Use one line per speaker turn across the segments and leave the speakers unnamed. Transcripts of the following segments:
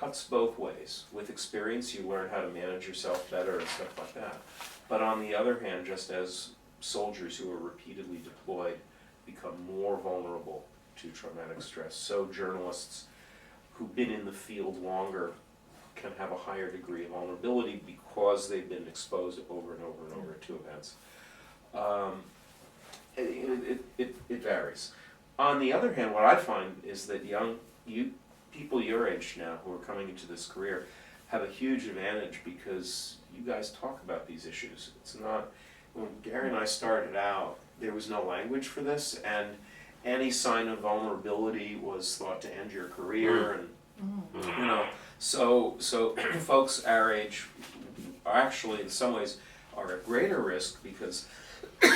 cuts both ways. With experience, you learn how to manage yourself better and stuff like that. But on the other hand, just as soldiers who are repeatedly deployed become more vulnerable to traumatic stress, so journalists who've been in the field longer can have a higher degree of vulnerability because they've been exposed over and over and over to events. It varies. On the other hand, what I find is that people your age now who are coming into this career have a huge advantage because you guys talk about these issues. It's not, when Gary and I started out, there was no language for this, and any sign of vulnerability was thought to end your career, and you know, so folks our age are actually in some ways are at greater risk because
we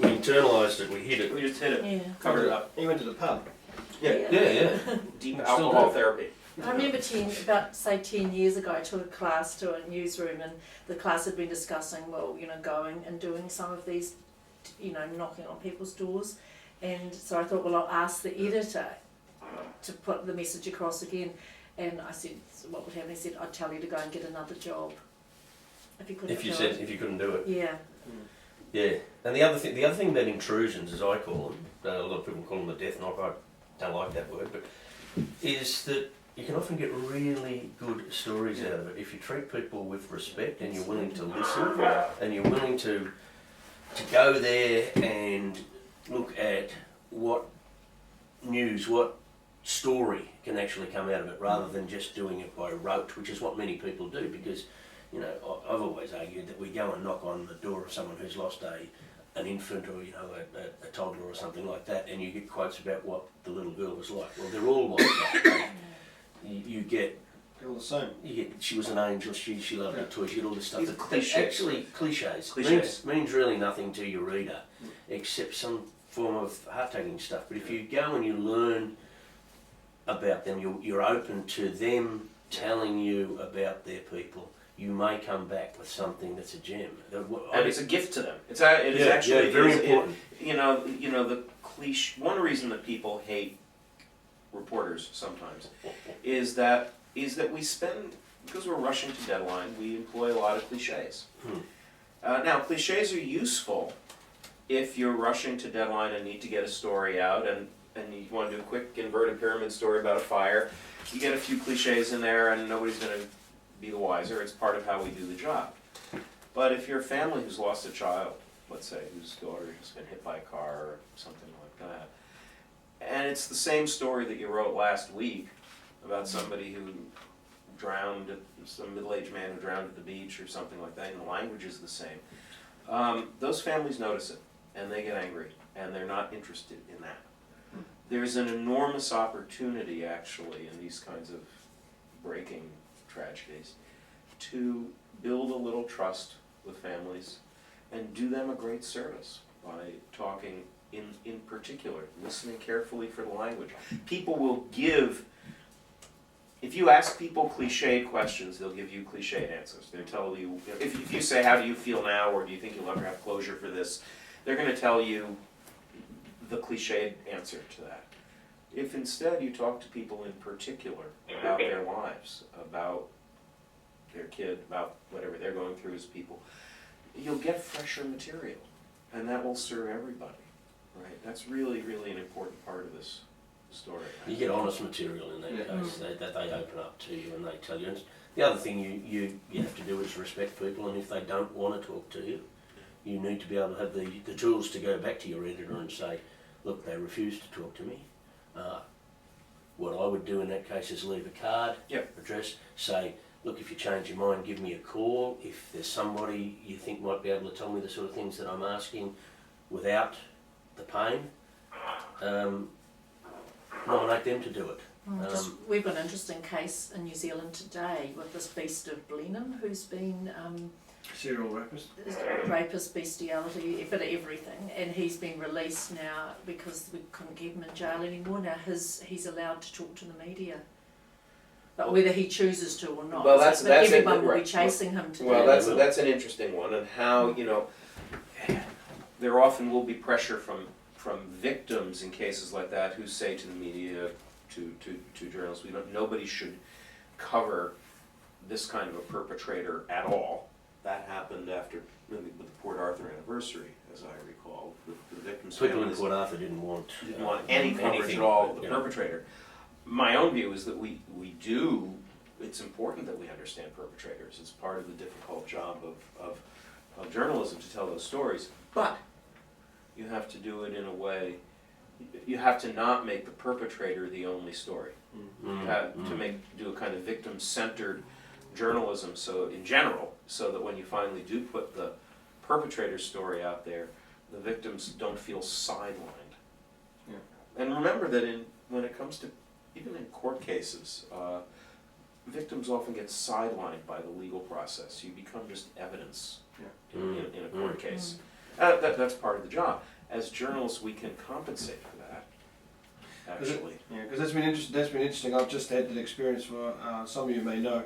internalised it, we hit it.
we just hit it,
Yeah.
covered it up.
You went to the pub.
Yeah.
Deep
Still
alcohol
do.
therapy.
I remember about 10 years ago, I took a class to a newsroom, and the class had been discussing, going and doing some of these, knocking on people's doors. And so I thought, well, I'll ask the editor to put the message across again. And I said, what would happen? He said, I'd tell you to go and get another job. If you couldn't do it.
If you couldn't do it.
Yeah.
Yeah. And the other thing about intrusions, as I call them, a lot of people call them the death knock, I don't like that word, but is that you can often get really good stories out of it if you treat people with respect and you're willing to listen and you're willing to go there and look at what news, what story can actually come out of it rather than just doing it by rote, which is what many people do, because I've always argued that we go and knock on the door of someone who's lost an infant or a toddler or something like that, and you get quotes about what the little girl was like. Well, they're all like that. You get
They're all the same.
she was an angel, she loved her toys, you get all this stuff.
These are
That's
cliches.
actually cliches. Means really nothing to your reader, except some form of heart-taking stuff. But if you go and you learn about them, you're open to them telling you about their people, you may come back with something that's a gem.
And it's a gift to them. It is actually
very important.
The cliche. One reason that people hate reporters sometimes is that we spend, because we're rushing to deadline, we employ a lot of cliches. Now, cliches are useful if you're rushing to deadline and need to get a story out, and you want to do a quick inverted pyramid story about a fire. You get a few cliches in there, and nobody's going to be the wiser. It's part of how we do the job. But if you're a family who's lost a child, let's say, whose daughter has been hit by a car or something like that, and it's the same story that you wrote last week about somebody who drowned, some middle-aged man who drowned at the beach or something like that, and the language is the same, those families notice it, and they get angry, and they're not interested in that. There's an enormous opportunity, actually, in these kinds of breaking tragedies to build a little trust with families and do them a great service by talking in particular, listening carefully for the language. People will give, if you ask people cliched questions, they'll give you cliched answers. They'll tell you, if you say, how do you feel now, or do you think you'll ever have closure for this, they're going to tell you the cliched answer to that. If instead you talk to people in particular about their lives, about their kid, about whatever they're going through as people, you'll get fresher material, and that will serve everybody, right? That's really, really an important part of this story.
You get honest material in that case, that they open up to you and they tell you. And the other thing you have to do is respect people, and if they don't want to talk to you, you need to be able to have the tools to go back to your editor and say, look, they refused to talk to me. What I would do in that case is leave a card, address, say, look, if you change your mind, give me a call. If there's somebody you think might be able to tell me the sort of things that I'm asking without the pain, nominate them to do it.
We've got an interesting case in New Zealand today with this beast of Blenheim who's been
Serial rapist.
rapist, bestiality, a bit of everything, and he's been released now because we couldn't keep him in jail anymore. Now he's allowed to talk to the media, but whether he chooses to or not.
Well, that's
everyone will
right.
be chasing him today.
Well, that's an interesting one, and how there often will be pressure from victims in cases like that who say to the media, to journalists, nobody should cover this kind of a perpetrator at all. That happened after, really, with the Port Arthur anniversary, as I recall. The victims'
People in
families
Port Arthur didn't want
any coverage
anything,
at all of the
you know.
perpetrator. My own view is that we do, it's important that we understand perpetrators. It's part of the difficult job of journalism to tell those stories. But you have to do it in a way, you have to not make the perpetrator the only story. You have to do a kind of victim-centered journalism, so in general, so that when you finally do put the perpetrator's story out there, the victims don't feel sidelined.
Yeah.
And remember that when it comes to, even in court cases, victims often get sidelined by the legal process. You become just evidence in a court case. That's part of the job. As journalists, we can compensate for that, actually.
Yeah, because that's been interesting. I've just had that experience. For some of you may know,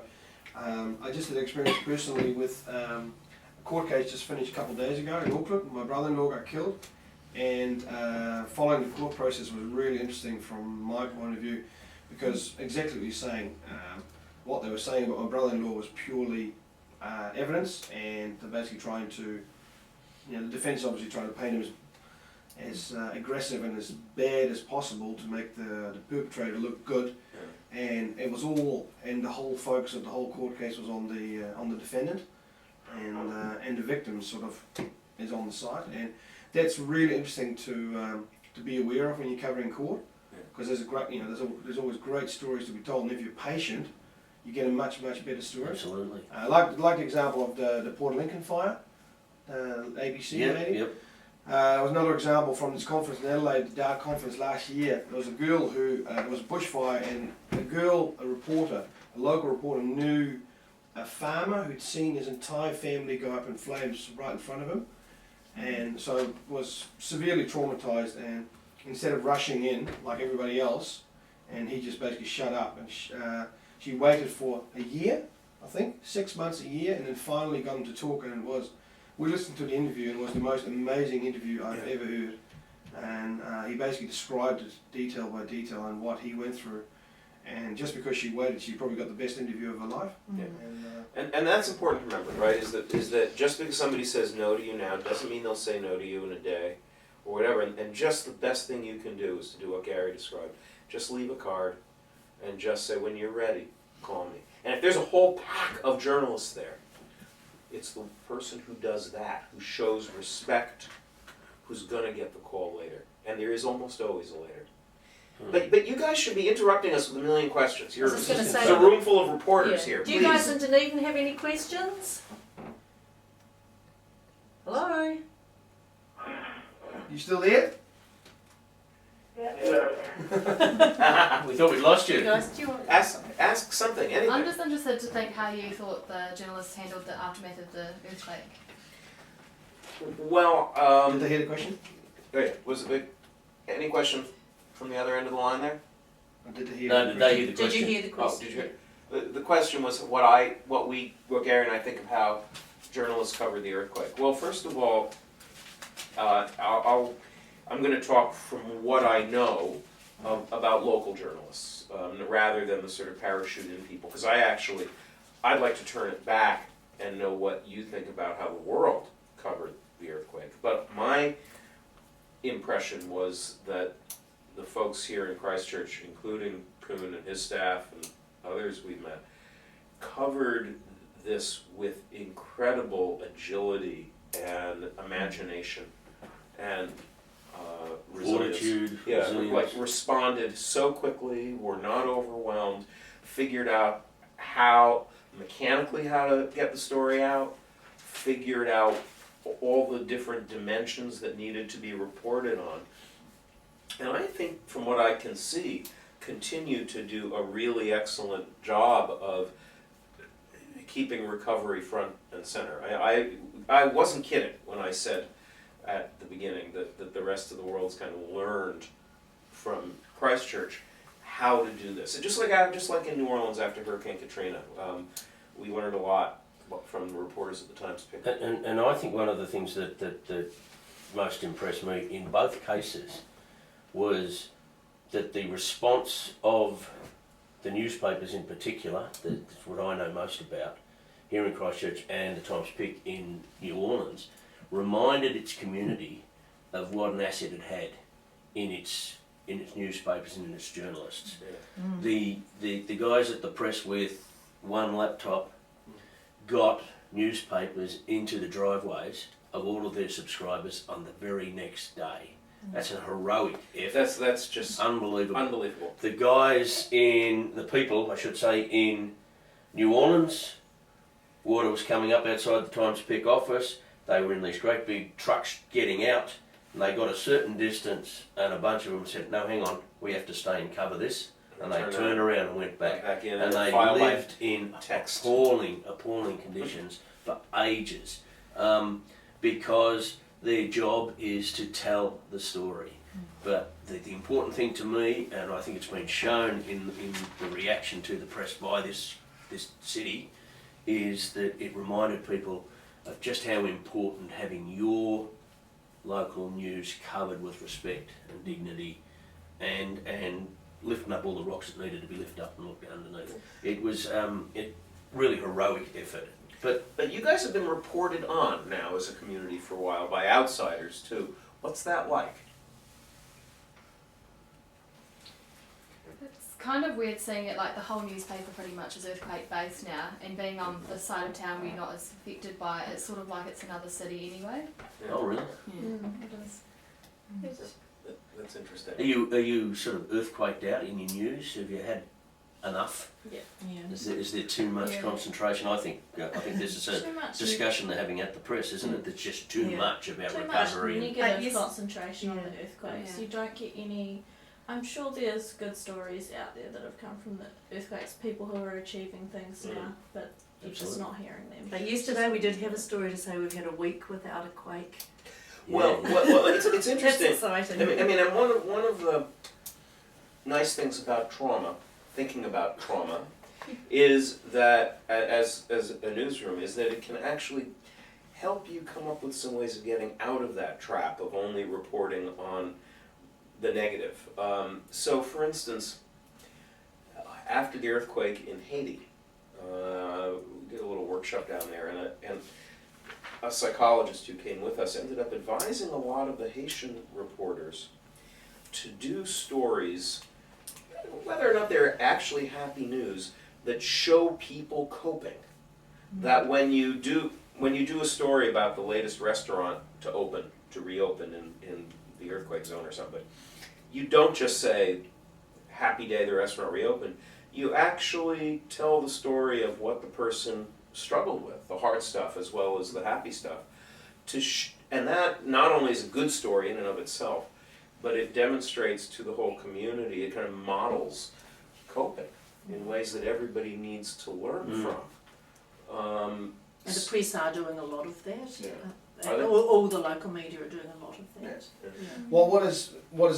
I just had experience personally with a court case just finished a couple of days ago in Auckland. My brother-in-law got killed, and following the court process was really interesting from my point of view, because exactly what you're saying. What they were saying about my brother-in-law was purely evidence, and they're basically trying to, the defence obviously trying to paint him as aggressive and as bad as possible to make the perpetrator look good.
Yeah.
And it was all, and the whole focus of the whole court case was on the defendant, and the victim sort of is on the side, and that's really interesting to be aware of when you're covering court, because there's a great, there's always great stories to be told, and if you're patient, you get a much better story.
Absolutely.
Like the example of the Port Lincoln fire, ABC lady.
Yep.
There was another example from this conference in Adelaide, the Dark Conference last year. There was a girl who, there was a bushfire, and a reporter, a local reporter, knew a farmer who'd seen his entire family go up in flames right in front of him, and so was severely traumatized, and instead of rushing in like everybody else, and he just basically shut up, and she waited for a year, I think, 6 months, a year, and then finally got him to talk, and we listened to the interview, and it was the most amazing interview I've ever heard. And he basically described it detail by detail and what he went through. And just because she waited, she probably got the best interview of her life.
Yeah.
And
And that's important to remember, right? Is that just because somebody says no to you now doesn't mean they'll say no to you in a day or whatever. And just the best thing you can do is to do what Gary described. Just leave a card and just say, when you're ready, call me. And if there's a whole pack of journalists there, it's the person who does that, who shows respect, who's gonna get the call later. And there is almost always a later. But you guys should be interrupting us with a million questions.
I was just gonna say-
There's a room full of reporters here,
Do
please.
you guys in Dunedin have any questions? Hello?
you still there?
We thought we'd lost
You
you.
guys, do you want
Ask something, anything.
I'm just interested to think how you thought the journalists handled the aftermath of the earthquake.
Well,
Did they hear the question?
was it any question from the other end of the line there?
Or did they hear
No,
the
did they hear
question?
the
Did
question?
you hear the
Oh,
question?
did you? The question was what Gary and I think of how journalists cover the earthquake. Well, first of all, I'm going to talk from what I know about local journalists, rather than the sort of parachute in people, because I'd like to turn it back and know what you think about how the world covered the earthquake. But my impression was that the folks here in Christchurch, including Kuhn and his staff and others we've met, covered this with incredible agility and imagination and resilience.
Fortitude,
Yeah,
resilience.
like responded so quickly, were not overwhelmed, figured out how mechanically how to get the story out, figured out all the different dimensions that needed to be reported on. And I think, from what I can see, continue to do a really excellent job of keeping recovery front and center. I wasn't kidding when I said at the beginning that the rest of the world's kind of learned from Christchurch how to do this. Just like in New Orleans after Hurricane Katrina, we learned a lot from the reporters at the Times picked up.
And I think one of the things that most impressed me in both cases was that the response of the newspapers in particular, that's what I know most about, here in Christchurch and the Times-Pick in New Orleans, reminded its community of what an asset it had in its newspapers and in its journalists. The guys at the press with one laptop got newspapers into the driveways of all of their subscribers on the very next day. That's a heroic effort.
That's just
Unbelievable.
unbelievable.
The guys the people, I should say, in New Orleans, water was coming up outside the Times-Pick office. They were in these great big trucks getting out, and they got a certain distance, and a bunch of them said, no, hang on, we have to stay and cover this. And they turned around and went back.
In
And they
file by
lived in
text.
appalling conditions for ages, because their job is to tell the story. But the important thing to me, and I think it's been shown in the reaction to the press by this city, is that it reminded people of just how important having your local news covered with respect and dignity, and lifting up all the rocks that needed to be lifted up and looked underneath. It was really heroic effort.
But you guys have been reported on now as a community for a while by outsiders too. What's that like?
It's kind of weird seeing it like the whole newspaper pretty much is earthquake based now, and being on the side of town where you're not as affected by it, it's sort of like it's another city anyway.
Oh, really?
It is.
That's interesting.
Are you sort of earthquaked out in your news? Have you had enough?
Yeah.
Is there too much
Yeah.
concentration? I think this is a
Too much.
discussion they're having at the press, isn't it? There's just too
Yeah.
much about
Too
recovery.
much
And,
negative
yes.
concentration on the
Yeah.
earthquakes.
Yeah.
You don't get any. I'm sure there's good stories out there that have come from the earthquakes. People who are achieving things now, but you're just
Absolutely.
not hearing them.
But yesterday we did have a story to say we've had a week without a quake.
Well,
yeah.
well, it's
That's
interesting.
exciting.
I mean, and one of the nice things about trauma, thinking about trauma, is that as a newsroom, is that it can actually help you come up with some ways of getting out of that trap of only reporting on the negative. So, for instance, after the earthquake in Haiti, we did a little workshop down there, and a psychologist who came with us ended up advising a lot of the Haitian reporters to do stories, whether or not they're actually happy news, that show people coping. That when you do a story about the latest restaurant to reopen in the earthquake zone or something, you don't just say, happy day, the restaurant reopened. You actually tell the story of what the person struggled with, the hard stuff as well as the happy stuff. And that not only is a good story in and of itself, but it demonstrates to the whole community, it kind of models coping in ways that everybody needs to learn from.
And the press are doing a lot of that.
Yeah.
And all the local media are doing a lot of that.
Yeah.
Well, what has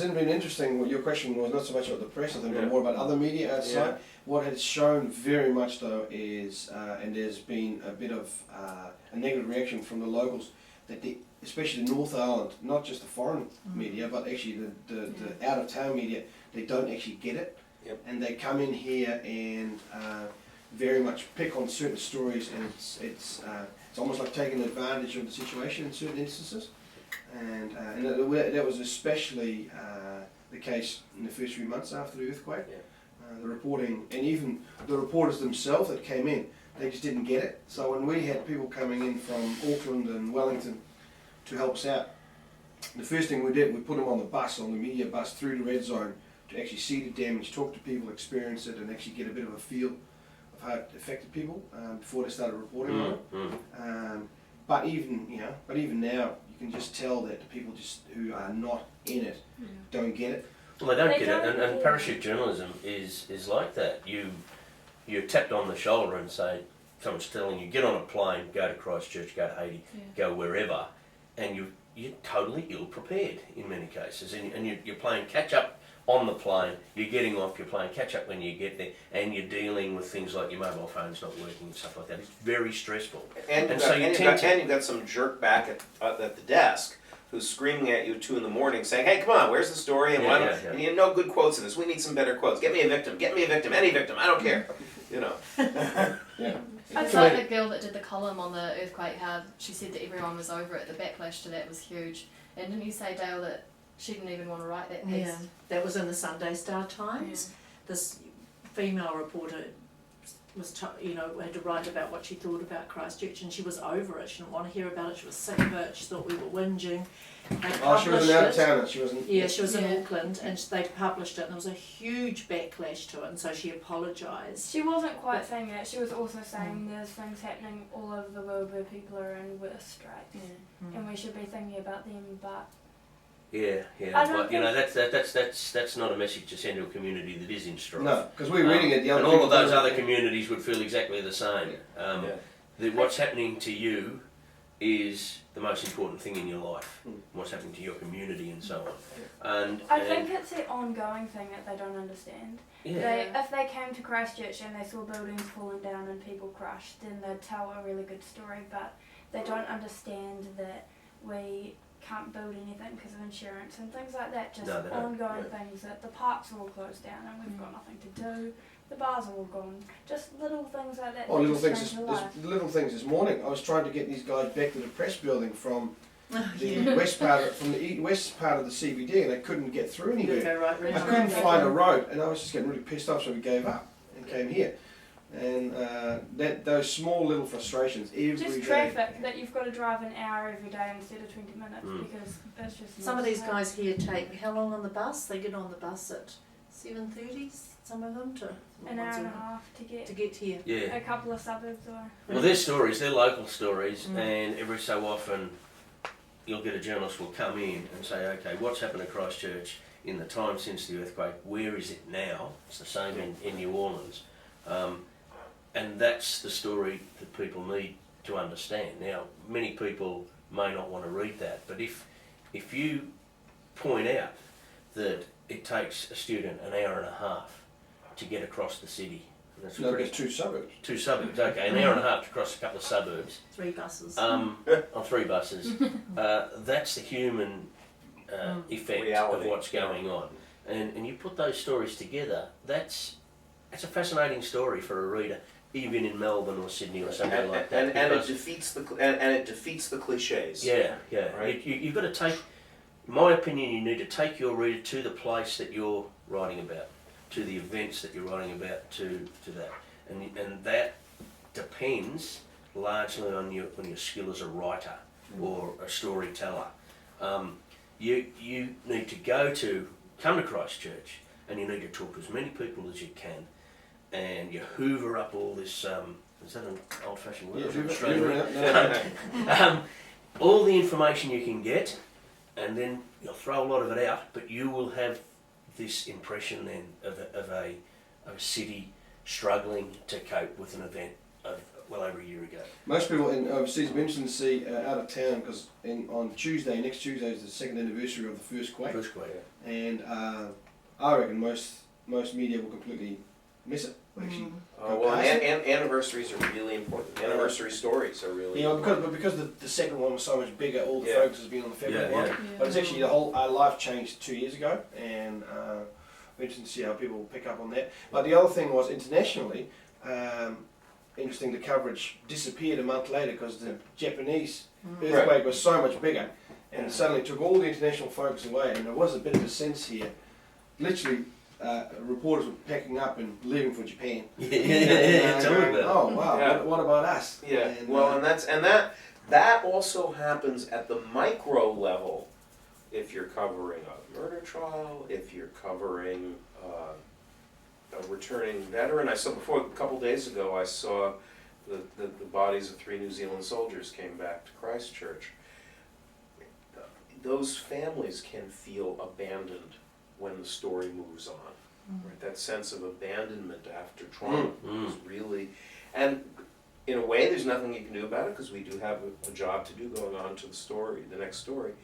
been interesting, your question was not so much about the press, I think,
Yeah.
but more about other media outside.
Yeah.
What has shown very much, though, is, and there's been a bit of a negative reaction from the locals, that especially the North Island, not just the foreign media, but actually the out-of-town media, they don't actually get it.
Yep.
And they come in here and very much pick on certain stories, and it's almost like taking advantage of the situation in certain instances. And that was especially the case in the first few months after the earthquake.
Yeah.
The reporting, and even the reporters themselves that came in, they just didn't get it. So when we had people coming in from Auckland and Wellington to help us out, the first thing we did, we put them on the media bus through the red zone to actually see the damage, talk to people, experience it, and actually get a bit of a feel of how it affected people before they started reporting on it. But even now, you can just tell that the people who are not in it don't get it.
Well, they don't
They
get
don't
it, and
get
parachute journalism is like that. You're tapped on the shoulder and say, someone's telling you, get on a plane, go to Christchurch, go to Haiti, go wherever, and you're totally ill prepared in many cases, and you're playing catch up on the plane, you're getting off, you're playing catch up when you get there, and you're dealing with things like your mobile phone's not working and stuff like that. It's very stressful.
And
so
you've got some jerk back at the desk who's screaming at you at 2 a.m. saying, "Hey, come on, where's the story?" And why don't and you know good quotes in this. We need some better quotes. Get me a victim, any victim. I don't care. You know.
Yeah.
It's like the girl that did the column on the earthquake, how she said that everyone was over it. The backlash to that was huge. And didn't you say, Dale, that she didn't even want to write that piece?
Yeah, that was in the Sunday Star Times. This female reporter had to write about what she thought about Christchurch, and she was over it. She didn't want to hear about it. She was sick of it. She thought we were whinging.
She was an out-of-towner. She wasn't.
Yeah, she was in Auckland, and they published it, and there was a huge backlash to it, and so she apologised.
She wasn't quite saying that. She was also saying there's things happening all over the world where people are in worse straits, and we should be thinking about them. But
Yeah, but you know that's not a message to send to a community that is in strife.
No, because we're reading it. The other
and all of those
people
other
don't-
communities would feel exactly the same. That what's happening to you is the most important thing in your life. What's happening to your community and so on. And
I think it's the ongoing thing that they don't understand. If they came to Christchurch and they saw buildings falling down and people crushed, then they'd tell a really good story. But they don't understand that we can't build anything because of insurance and things like that. Just ongoing things that the parks are all closed down and we've got nothing to do. The bars are all gone. Just little things like that.
Oh, little things.
Change your life.
Little things. This morning, I was trying to get these guys back to the press building from the west part of the CBD, and they couldn't get through anywhere. I couldn't find a road, and I was just getting really pissed off, so we gave up and came here. And those small little frustrations every
just
day.
traffic that you've got to drive an hour every day instead of 20 minutes because it's just.
Some of these guys here take how long on the bus? They get on the bus at 7:30. Some of them to
an hour and a half to get
here.
a couple of suburbs away.
Well, they're stories, they're local stories, and every so often you'll get a journalist will come in and say, okay, what's happened to Christchurch in the time since the earthquake? Where is it now? It's the same in New Orleans. And that's the story that people need to understand. Now, many people may not want to read that, but if you point out that it takes a student an hour and a half to get across the city. That's
No, there's 2 suburbs.
2 suburbs, okay, an hour and a half to cross a couple of suburbs.
3 buses.
On 3 buses. That's the human effect
Reality.
of what's going on. And you put those stories together, that's a fascinating story for a reader, even in Melbourne or Sydney or something like that.
And it defeats the cliches.
Yeah.
Right.
You've got to take, in my opinion, you need to take your reader to the place that you're writing about, to the events that you're writing about, to that. And that depends largely on your skill as a writer or a storyteller. You need to come to Christchurch and you need to talk to as many people as you can, and you hoover up all this, is that an old-fashioned word? All the information you can get, and then you'll throw a lot of it out, but you will have this impression then of a city struggling to cope with an event of well over a year ago.
Most people in overseas are interested to see out of town because on Tuesday, next Tuesday is the 2nd anniversary of the first quake. And I reckon most media will completely miss it. Actually.
Anniversaries are really important. Anniversary stories are really important.
Because the second one was so much bigger, all the focus has been on the February one. But it's actually our life changed 2 years ago, and I'm interested to see how people will pick up on that. But the other thing was internationally, interesting, the coverage disappeared a month later because the Japanese earthquake was so much bigger, and suddenly took all the international focus away. And there was a bit of a sense here, literally. Reporters were packing up and leaving for Japan.
Tell me about it.
Oh wow! What about us?
Yeah. That also happens at the micro level. If you're covering a murder trial, if you're covering a returning veteran, I saw a couple days ago. I saw the bodies of 3 New Zealand soldiers came back to Christchurch. Those families can feel abandoned when the story moves on. Right? That sense of abandonment after trauma is really, and in a way there's nothing you can do about it because we do have a job to do going on to the next story.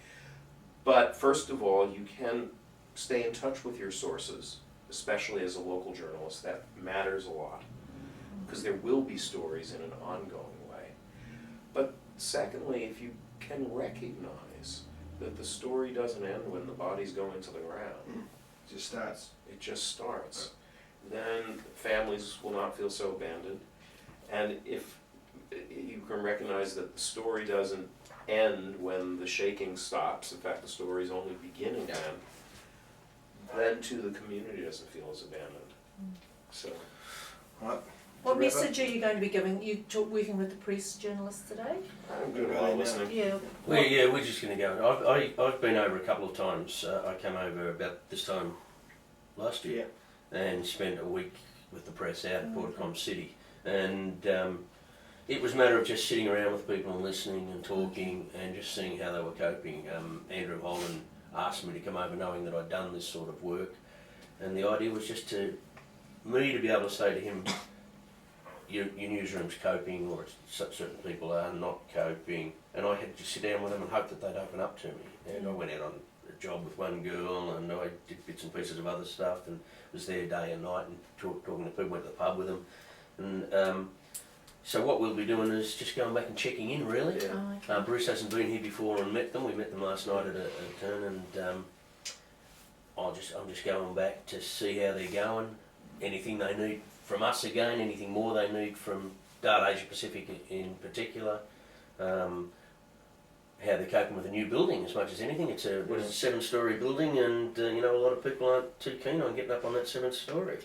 But first of all, you can stay in touch with your sources, especially as a local journalist. That matters a lot because there will be stories in an ongoing way. But secondly, if you can recognize that the story doesn't end when the bodies go into the ground.
It just starts.
It just starts. Then families will not feel so abandoned. And if you can recognize that the story doesn't end when the shaking stops, in fact the story is only beginning then too the community doesn't feel as abandoned. So.
Right.
What message are you going to be giving? Working with the press journalists today?
I'm good while listening.
Yeah.
We're just going to go. I've been over a couple of times. I came over about this time last year and spent a week with the press out at Portacom City. And it was a matter of just sitting around with people and listening and talking and just seeing how they were coping. Andrew Holland asked me to come over knowing that I'd done this sort of work. And the idea was just me to be able to say to him, your newsroom's coping, or certain people are not coping, and I had to sit down with them and hope that they'd open up to me. And I went out on a job with one girl, and I did bits and pieces of other stuff, and was there day and night and talking to people, went to the pub with them. And so what we'll be doing is just going back and checking in, really.
Yeah.
Oh, okay.
Bruce hasn't been here before and met them. We met them last night at a turn, and I'm just going back to see how they're going. Anything they need from us again, anything more they need from Dart Asia Pacific in particular, how they're coping with a new building as much as anything. It's a 7-story building, and a lot of people aren't too keen on getting up on that 7th story.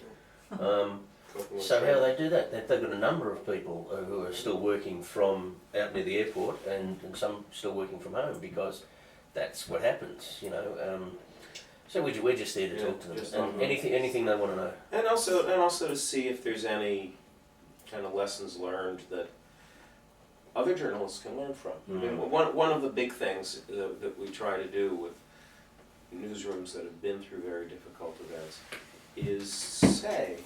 So how they do that, they've got a number of people who are still working from out near the airport, and some still working from home, because that's what happens, So we're just there to talk to them, and anything they want to know.
And also to see if there's any kind of lessons learned that other journalists can learn from. I mean, one of the big things that we try to do with newsrooms that have been through very difficult events is say,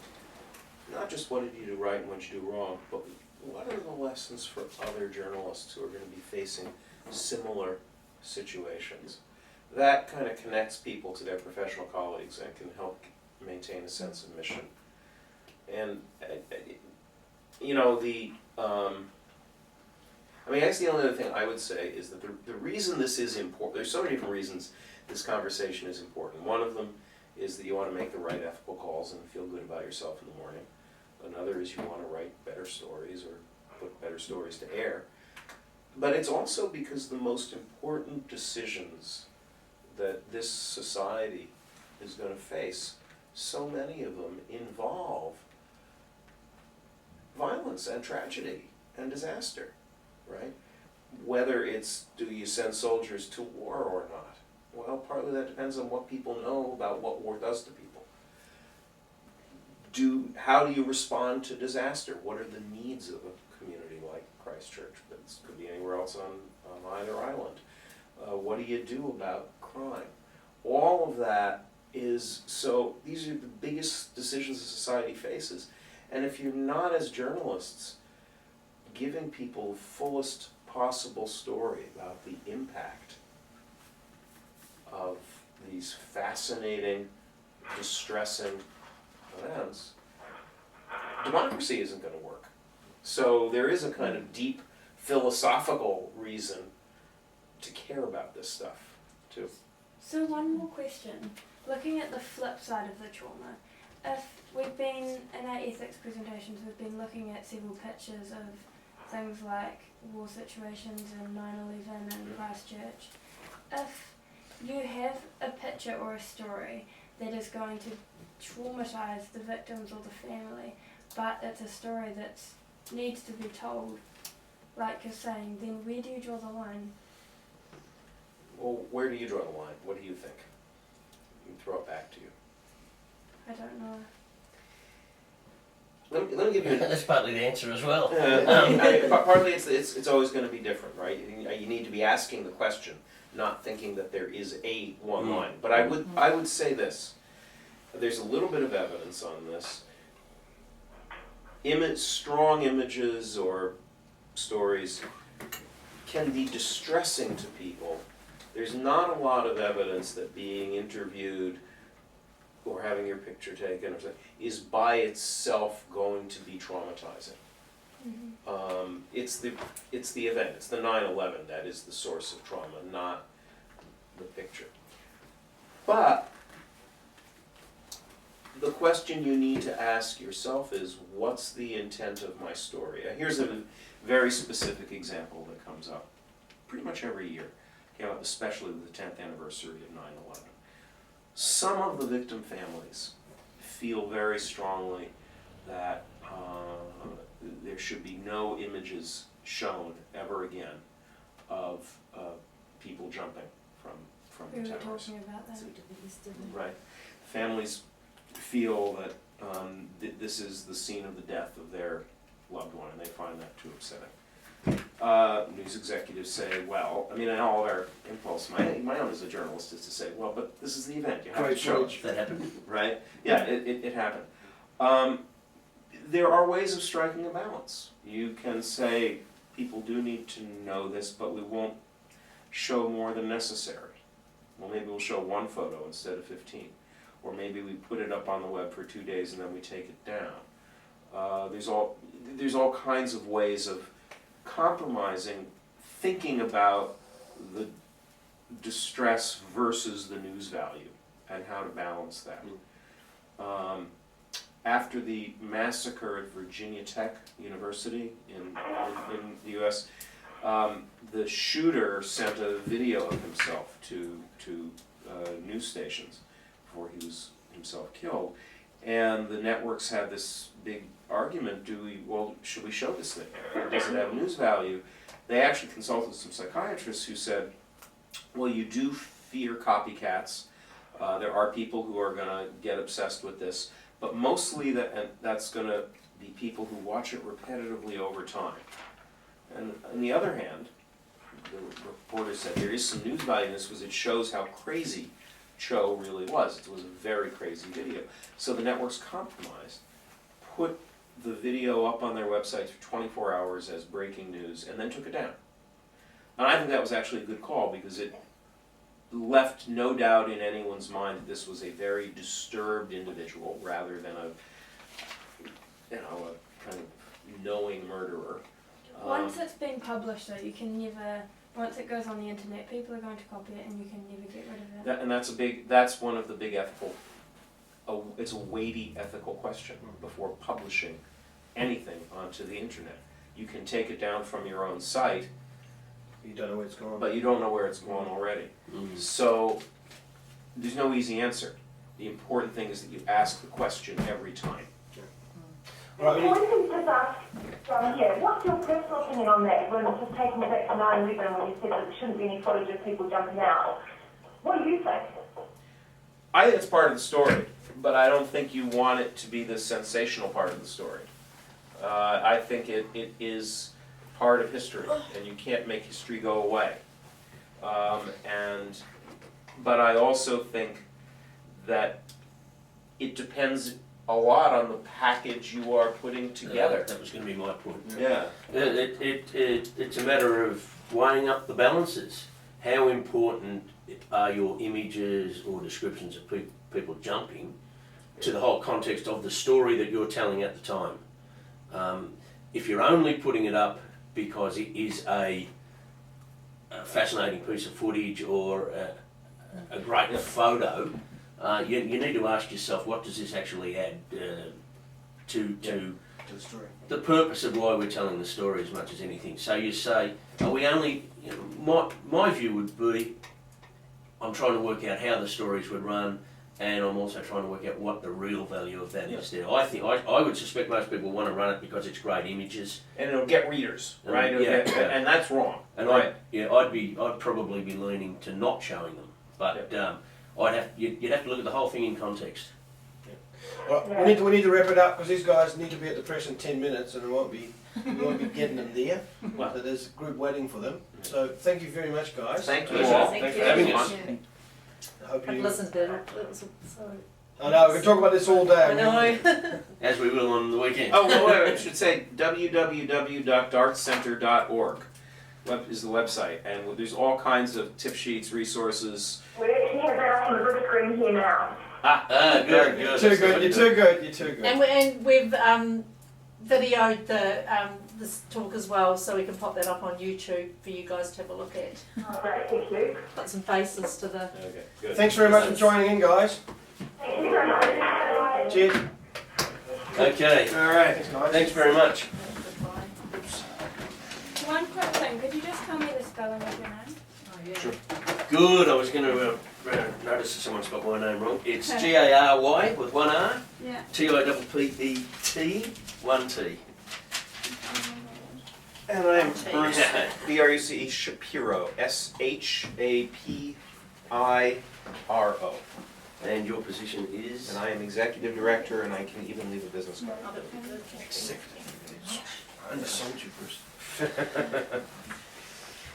not just what did you do right and what did you do wrong, but what are the lessons for other journalists who are going to be facing similar situations. That kind of connects people to their professional colleagues and can help maintain a sense of mission. And, I guess the only other thing I would say is that the reason this is important, there's so many different reasons this conversation is important. One of them is that you want to make the right ethical calls and feel good about yourself in the morning. Another is you want to write better stories or put better stories to air. But it's also because the most important decisions that this society is going to face, so many of them involve violence and tragedy and disaster, right? Whether it's, do you send soldiers to war or not? Well, partly that depends on what people know about what war does to people. How do you respond to disaster? What are the needs of a community like Christchurch? But it could be anywhere else on either island. What do you do about crime? All of that is, so these are the biggest decisions a society faces. And if you're not, as journalists, giving people the fullest possible story about the impact of these fascinating, distressing events, democracy isn't going to work. So there is a kind of deep philosophical reason to care about this stuff, too.
So one more question. Looking at the flip side of the trauma, if we've been, in our ethics presentations, we've been looking at several pictures of things like war situations and 9/11 and Christchurch. If you have a picture or a story that is going to traumatise the victims or the family, but it's a story that needs to be told, like you're saying, then where do you draw the line?
Well, where do you draw the line? What do you think? You can throw it back to you.
I don't know.
Let me give you
That's partly the answer as well.
partly it's always going to be different, right? You need to be asking the question, not thinking that there is a one line. But I would say this. There's a little bit of evidence on this. Strong images or stories can be distressing to people. There's not a lot of evidence that being interviewed or having your picture taken or something is by itself going to be traumatizing.
Mm-hmm.
It's the event. It's the 9/11 that is the source of trauma, not the picture. But the question you need to ask yourself is, what's the intent of my story? Here's a very specific example that comes up pretty much every year, came up especially with the 10th anniversary of 9/11. Some of the victim families feel very strongly that there should be no images shown ever again of people jumping from
We
the
were
towers.
talking about that.
Right. Families feel that this is the scene of the death of their loved one, and they find that too upsetting. News executives say, well, I mean, in all our impulse, my own as a journalist is to say, well, but this is the event, you have to show it.
That happened.
Right? Yeah, it happened. There are ways of striking a balance. You can say, people do need to know this, but we won't show more than necessary. Well, maybe we'll show one photo instead of 15. Or maybe we put it up on the web for 2 days and then we take it down. There's all kinds of ways of compromising, thinking about the distress versus the news value and how to balance that. After the massacre at Virginia Tech University in the U.S., the shooter sent a video of himself to news stations before he was himself killed, and the networks had this big argument: should we show this thing? Does it have news value? They actually consulted some psychiatrists who said, well, you do fear copycats. There are people who are going to get obsessed with this, but mostly that's going to be people who watch it repetitively over time. And on the other hand, the reporter said there is some news value in this because it shows how crazy Cho really was. It was a very crazy video. So the networks compromised, put the video up on their websites for 24 hours as breaking news, and then took it down. And I think that was actually a good call because it left no doubt in anyone's mind that this was a very disturbed individual rather than a kind of knowing murderer.
Once it's been published, though, you can never. Once it goes on the internet, people are going to copy it, and you can never get rid of it.
That's one of the big ethical. It's a weighty ethical question before publishing anything onto the internet. You can take it down from your own site.
You don't know where it's gone.
But you don't know where it's gone already. So there's no easy answer. The important thing is that you ask the question every time.
Right,
Can we just ask from here, what's your personal opinion on that? When it's just taking back to 9/11 when you said that there shouldn't be any footage of people jumping out. What do you think?
I think it's part of the story, but I don't think you want it to be the sensational part of the story. I think it is part of history, and you can't make history go away. But I also think that it depends a lot on the package you are putting together.
That was going to be my point.
Yeah.
It's a matter of weighing up the balances. How important are your images or descriptions of people jumping to the whole context of the story that you're telling at the time? If you're only putting it up because it is a fascinating piece of footage or a great photo, you need to ask yourself, what does this actually add to
the story.
the purpose of why we're telling the story as much as anything. So you say, are we only, my view would be, I'm trying to work out how the stories would run, and I'm also trying to work out what the real value of that is there. I think I would suspect most people want to run it because it's great images,
And it'll get readers, right?
Yeah.
And that's wrong.
and
right.
I'd probably be leaning to not showing them. But you'd have to look at the whole thing in context.
Well, we need to wrap it up because these guys need to be at the press in 10 minutes, and we won't be getting them there.
Well,
So there's a group waiting for them. So thank you very much, guys.
thank you
Pleasure.
all.
Thank
Thanks
you.
for having us.
I hope
I've
you.
listened to it. It was so.
I know we can talk about this all day.
I know.
As we will on the weekend.
Oh, well, wait, I should say www.dartcenter.org is the website, and there's all kinds of tip sheets, resources.
We actually have that up on the big screen here now.
Good.
You're too good. You're too good. You're too good.
And we've videoed this talk as well, so we can pop that up on YouTube for you guys to have a look at.
Oh, great, thank you.
Put some faces to the.
Okay, good.
Thanks very much for joining in, guys.
Thank you very much.
Cheers.
Okay.
All right. Thanks, guys.
Thanks very much.
One quick thing, could you just tell me the spelling of your name?
Oh, yeah.
Sure. Good. I was going to notice that someone's got my name wrong. It's Gary with one R,
Yeah.
Tippet, one T.
And I am
Okay.
Bruce, B-R-U-C-E Shapiro, S-H-A-P-I-R-O.
And your position is?
And I am executive director, and I can even leave a business card.
Oh, that would be good.
I undersold you, Bruce.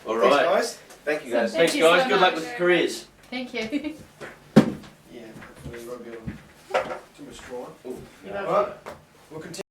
All
Thanks,
right.
guys.
Thank you, guys.
Thanks,
Thank you
guys.
so
Good luck
much.
with your careers.
Thank you.
Yeah, hopefully you won't be able to too much straw.
You know,
All right, we'll continue.